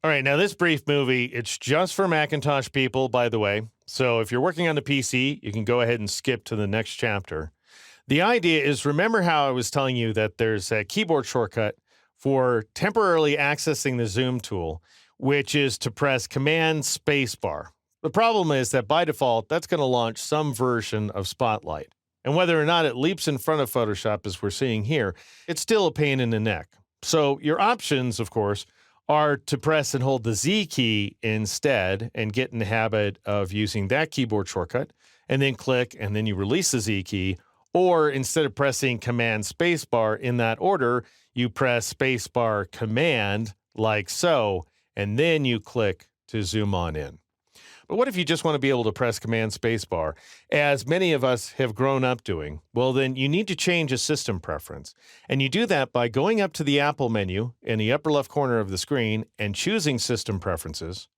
All right, now this brief movie, it's just for Macintosh people, by the way. So if you're working on the PC, you can go ahead and skip to the next chapter. The idea is, remember how I was telling you that there's a keyboard shortcut for temporarily accessing the zoom tool, which is to press Command Spacebar. The problem is that by default, that's going to launch some version of Spotlight. And whether or not it leaps in front of Photoshop, as we're seeing here, it's still a pain in the neck. So your options, of course, are to press and hold the Z key instead and get in the habit of using that keyboard shortcut, and then click, and then you release the Z key. Or instead of pressing Command Spacebar in that order, you press Spacebar Command like so, and then you click to zoom on in. But what if you just want to be able to press Command Spacebar, as many of us have grown up doing? Well, then you need to change a system preference. And you do that by going up to the Apple menu in the upper left corner of the screen and choosing System Preferences.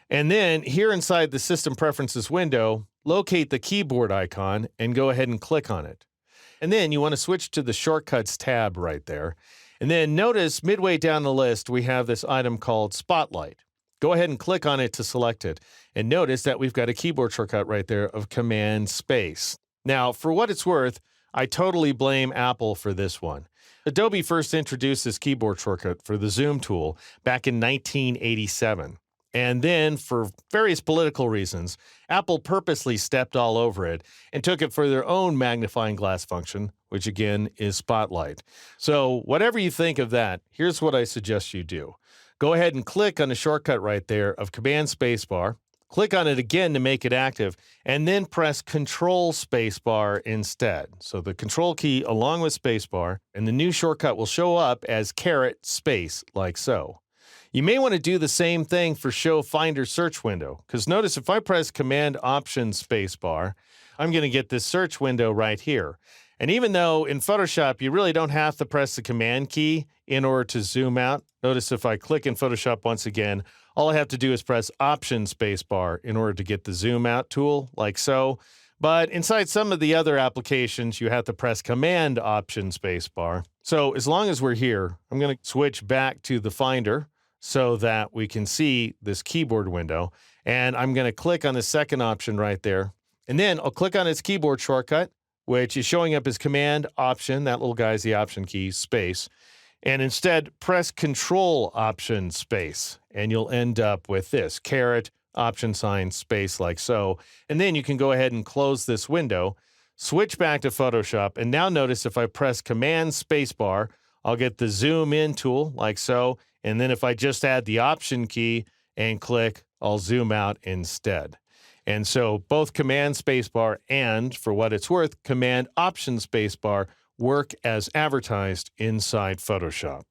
And then here inside the System Preferences window, locate the keyboard icon and go ahead and click on it. And then you want to switch to the Shortcuts tab right there. And then notice midway down the list, we have this item called Spotlight. Go ahead and click on it to select it. And notice that we've got a keyboard shortcut right there of Command Space. Now, for what it's worth, I totally blame Apple for this one. Adobe first introduced this keyboard shortcut for the Zoom tool back in 1987. And then, for various political reasons, Apple purposely stepped all over it and took it for their own magnifying glass function, which again is Spotlight. So whatever you think of that, here's what I suggest you do. Go ahead and click on the shortcut right there of Command Spacebar. Click on it again to make it active, and then press Control Spacebar instead. So the Control key along with Spacebar, and the new shortcut will show up as caret space, like so. You may want to do the same thing for Show Finder search window, because notice if I press Command Option Spacebar, I'm going to get this search window right here. And even though in Photoshop you really don't have to press the Command key in order to zoom out, notice if I click in Photoshop once again, all I have to do is press Option Spacebar in order to get the zoom out tool, like so. But inside some of the other applications, you have to press Command Option Spacebar. So as long as we're here, I'm going to switch back to the Finder so that we can see this keyboard window. And I'm going to click on the second option right there. And then I'll click on its keyboard shortcut, which is showing up as Command Option, that little guy is the Option key, space. And instead, press Control Option Space, and you'll end up with this, caret Option sign space, like so. And then you can go ahead and close this window, switch back to Photoshop, and now notice if I press Command Spacebar, I'll get the Zoom In tool, like so. And then if I just add the Option key and click, I'll zoom out instead. And so both Command Spacebar and, for what it's worth, Command Option Spacebar work as advertised inside Photoshop.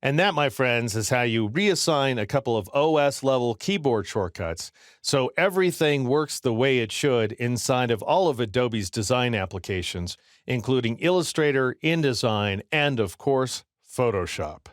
And that, my friends, is how you reassign a couple of OS-level keyboard shortcuts so everything works the way it should inside of all of Adobe's design applications, including Illustrator, InDesign, and, of course, Photoshop.